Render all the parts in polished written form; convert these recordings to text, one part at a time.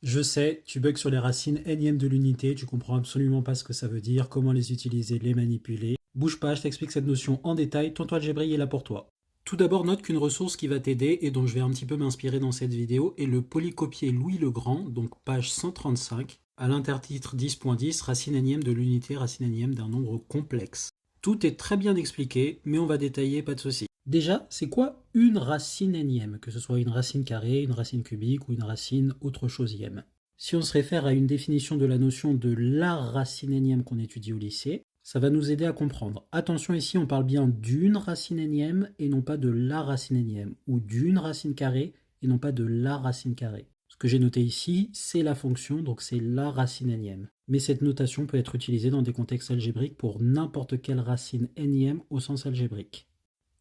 Je sais, tu bugs sur les racines énièmes de l'unité, tu comprends absolument pas ce que ça veut dire, comment les utiliser, les manipuler. Bouge pas, je t'explique cette notion en détail, tonton Algébril est là pour toi. Tout d'abord, note qu'une ressource qui va t'aider et dont je vais un petit peu m'inspirer dans cette vidéo est le polycopier Louis le Grand, donc page 135, à l'intertitre 10.10, racine énième de l'unité, racine énième d'un nombre complexe. Tout est très bien expliqué, mais on va détailler, pas de souci. Déjà, c'est quoi une racine énième, que ce soit une racine carrée, une racine cubique ou une racine autre chosième? Si on se réfère à une définition de la notion de la racine énième qu'on étudie au lycée, ça va nous aider à comprendre. Attention, ici on parle bien d'une racine énième et non pas de la racine énième, ou d'une racine carrée et non pas de la racine carrée. Ce que j'ai noté ici, c'est la fonction, donc c'est la racine énième. Mais cette notation peut être utilisée dans des contextes algébriques pour n'importe quelle racine énième au sens algébrique.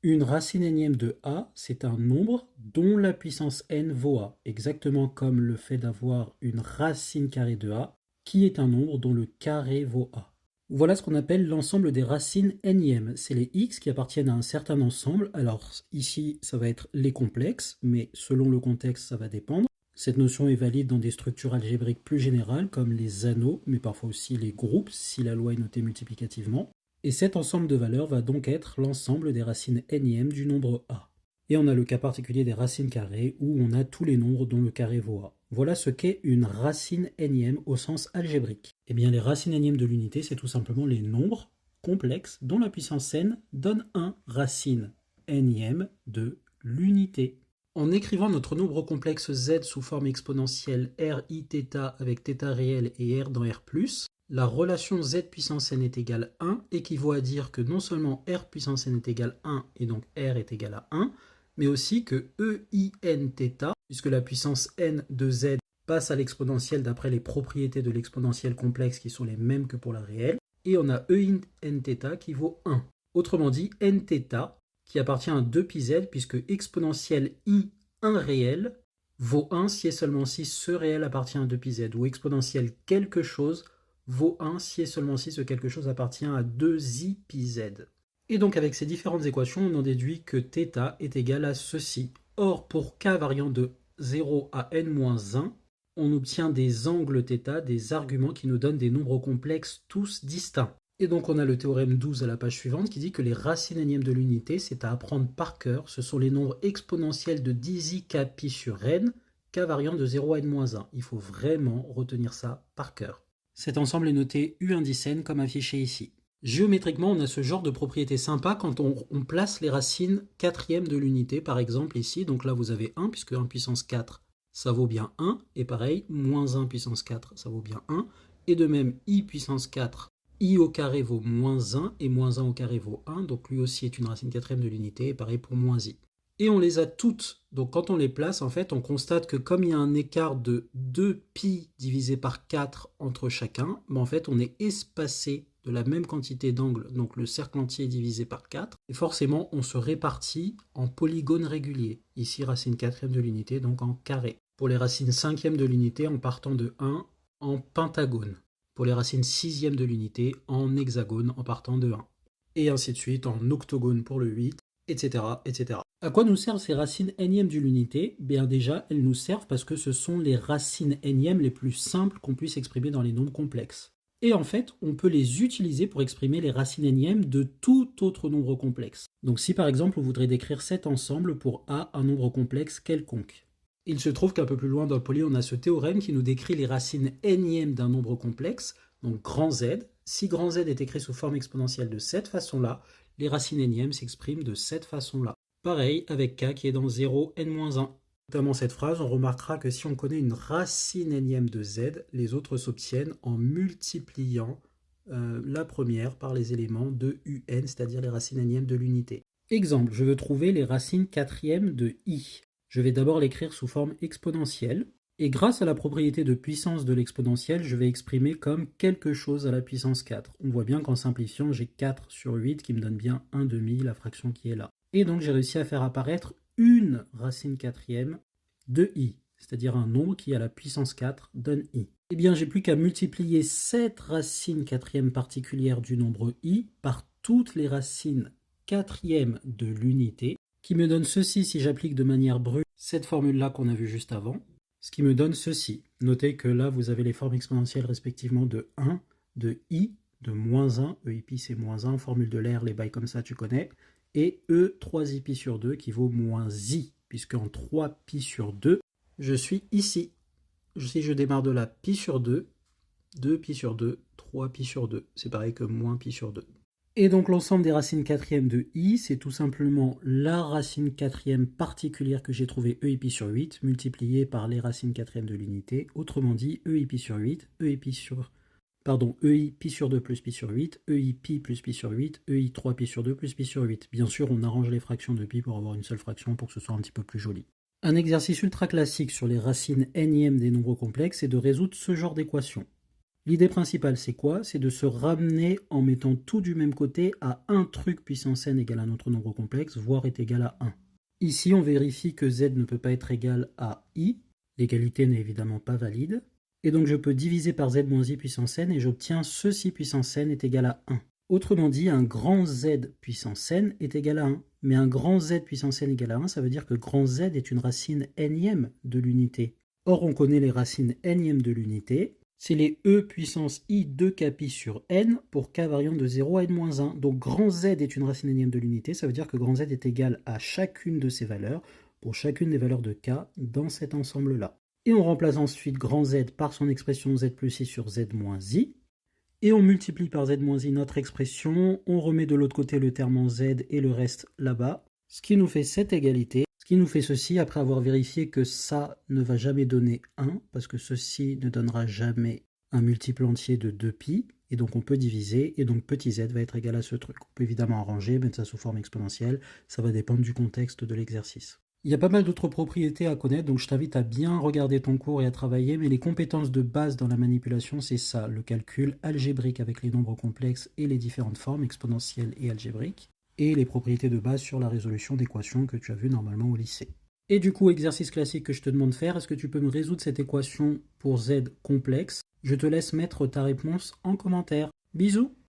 Une racine énième de a, c'est un nombre dont la puissance n vaut a, exactement comme le fait d'avoir une racine carrée de a, qui est un nombre dont le carré vaut a. Voilà ce qu'on appelle l'ensemble des racines énièmes. C'est les x qui appartiennent à un certain ensemble. Alors ici, ça va être les complexes, mais selon le contexte, ça va dépendre. Cette notion est valide dans des structures algébriques plus générales, comme les anneaux, mais parfois aussi les groupes, si la loi est notée multiplicativement. Et cet ensemble de valeurs va donc être l'ensemble des racines énièmes du nombre a. Et on a le cas particulier des racines carrées où on a tous les nombres dont le carré vaut a. Voilà ce qu'est une racine énième au sens algébrique. Eh bien les racines énièmes de l'unité, c'est tout simplement les nombres complexes dont la puissance n donne 1 racine énième de l'unité. En écrivant notre nombre complexe z sous forme exponentielle r i θ avec θ réel et r dans r+, la relation z puissance n est égale 1 équivaut à dire que non seulement r puissance n est égale 1 et donc r est égal à 1, mais aussi que ein θ, puisque la puissance n de z passe à l'exponentielle d'après les propriétés de l'exponentielle complexe qui sont les mêmes que pour la réelle, et on a ein θ qui vaut 1. Autrement dit, nθ qui appartient à 2πz puisque exponentielle i 1 réel vaut 1 si et seulement si ce réel appartient à 2πz, ou exponentielle quelque chose vaut 1 si et seulement si ce quelque chose appartient à 2i-πz. Et donc avec ces différentes équations, on en déduit que θ est égal à ceci. Or, pour k variant de 0 à n-1, on obtient des angles θ, des arguments qui nous donnent des nombres complexes tous distincts. Et donc on a le théorème 12 à la page suivante qui dit que les racines énièmes de l'unité, c'est à apprendre par cœur, ce sont les nombres exponentiels de 10i kπ sur n, k variant de 0 à n-1. Il faut vraiment retenir ça par cœur. Cet ensemble est noté U indice n comme affiché ici. Géométriquement, on a ce genre de propriété sympa quand on place les racines quatrièmes de l'unité, par exemple ici. Donc là, vous avez 1, puisque 1 puissance 4, ça vaut bien 1. Et pareil, moins 1 puissance 4, ça vaut bien 1. Et de même, i puissance 4, i au carré vaut moins 1, et moins 1 au carré vaut 1. Donc lui aussi est une racine quatrième de l'unité, et pareil pour moins i. Et on les a toutes. Donc quand on les place, en fait, on constate que comme il y a un écart de 2π divisé par 4 entre chacun, en fait, on est espacé de la même quantité d'angles, donc le cercle entier est divisé par 4, et forcément, on se répartit en polygones réguliers. Ici, racine quatrième de l'unité, donc en carré. Pour les racines cinquièmes de l'unité, en partant de 1, en pentagone. Pour les racines sixièmes de l'unité, en hexagone, en partant de 1. Et ainsi de suite, en octogone pour le 8, etc., etc. À quoi nous servent ces racines énièmes de l'unité? Bien déjà, elles nous servent parce que ce sont les racines énièmes les plus simples qu'on puisse exprimer dans les nombres complexes. Et en fait, on peut les utiliser pour exprimer les racines énièmes de tout autre nombre complexe. Donc si par exemple on voudrait décrire cet ensemble pour A, un nombre complexe quelconque. Il se trouve qu'un peu plus loin dans le poly, on a ce théorème qui nous décrit les racines énièmes d'un nombre complexe, donc grand Z. Si grand Z est écrit sous forme exponentielle de cette façon-là, les racines énièmes s'expriment de cette façon-là. Pareil avec k qui est dans 0, n-1. Notamment cette phrase, on remarquera que si on connaît une racine énième de z, les autres s'obtiennent en multipliant la première par les éléments de un, c'est-à-dire les racines énièmes de l'unité. Exemple, je veux trouver les racines quatrièmes de i. Je vais d'abord l'écrire sous forme exponentielle, et grâce à la propriété de puissance de l'exponentielle, je vais exprimer comme quelque chose à la puissance 4. On voit bien qu'en simplifiant, j'ai 4 sur 8 qui me donne bien 1 demi, la fraction qui est là. Et donc j'ai réussi à faire apparaître une racine quatrième de i, c'est-à-dire un nombre qui à la puissance 4 donne i. Eh bien j'ai plus qu'à multiplier cette racine quatrième particulière du nombre i par toutes les racines quatrièmes de l'unité, qui me donne ceci si j'applique de manière brute cette formule-là qu'on a vue juste avant, ce qui me donne ceci. Notez que là, vous avez les formes exponentielles respectivement de 1, de i, de moins 1, e pi c'est moins 1, formule de l'air, les bails comme ça tu connais, et e 3i pi sur 2 qui vaut moins i, puisque en 3 pi sur 2, je suis ici. Si je démarre de là, pi sur 2, 2 pi sur 2, 3 pi sur 2, c'est pareil que moins pi sur 2. Et donc l'ensemble des racines quatrièmes de i, c'est tout simplement la racine quatrième particulière que j'ai trouvée e pi sur 8, multipliée par les racines quatrièmes de l'unité, autrement dit e pi sur 8, e pi sur... Pardon, ei pi sur 2 plus pi sur 8, ei pi plus pi sur 8, ei 3 pi sur 2 plus pi sur 8. Bien sûr, on arrange les fractions de pi pour avoir une seule fraction pour que ce soit un petit peu plus joli. Un exercice ultra classique sur les racines énièmes des nombres complexes est de résoudre ce genre d'équation. L'idée principale, c'est quoi? C'est de se ramener en mettant tout du même côté à un truc puissance n égale à notre nombre complexe, voire est égal à 1. Ici, on vérifie que z ne peut pas être égal à i. L'égalité n'est évidemment pas valide. Et donc, je peux diviser par z moins i puissance n et j'obtiens ceci puissance n est égal à 1. Autrement dit, un grand z puissance n est égal à 1. Mais un grand z puissance n égale à 1, ça veut dire que grand z est une racine énième de l'unité. Or, on connaît les racines énièmes de l'unité. C'est les e puissance i de k pi sur n pour k variant de 0 à n-1. Donc grand z est une racine énième de l'unité, ça veut dire que grand z est égal à chacune de ces valeurs pour chacune des valeurs de k dans cet ensemble-là. Et on remplace ensuite grand z par son expression z plus i sur z moins i. Et on multiplie par z moins i notre expression, on remet de l'autre côté le terme en z et le reste là-bas, ce qui nous fait cette égalité. Ce qui nous fait ceci après avoir vérifié que ça ne va jamais donner 1, parce que ceci ne donnera jamais un multiple entier de 2pi, et donc on peut diviser, et donc petit z va être égal à ce truc. On peut évidemment arranger, mettre ça sous forme exponentielle, ça va dépendre du contexte de l'exercice. Il y a pas mal d'autres propriétés à connaître, donc je t'invite à bien regarder ton cours et à travailler, mais les compétences de base dans la manipulation, c'est ça, le calcul algébrique avec les nombres complexes et les différentes formes, exponentielles et algébriques, et les propriétés de base sur la résolution d'équations que tu as vues normalement au lycée. Et du coup, exercice classique que je te demande de faire, est-ce que tu peux me résoudre cette équation pour z complexe? Je te laisse mettre ta réponse en commentaire. Bisous!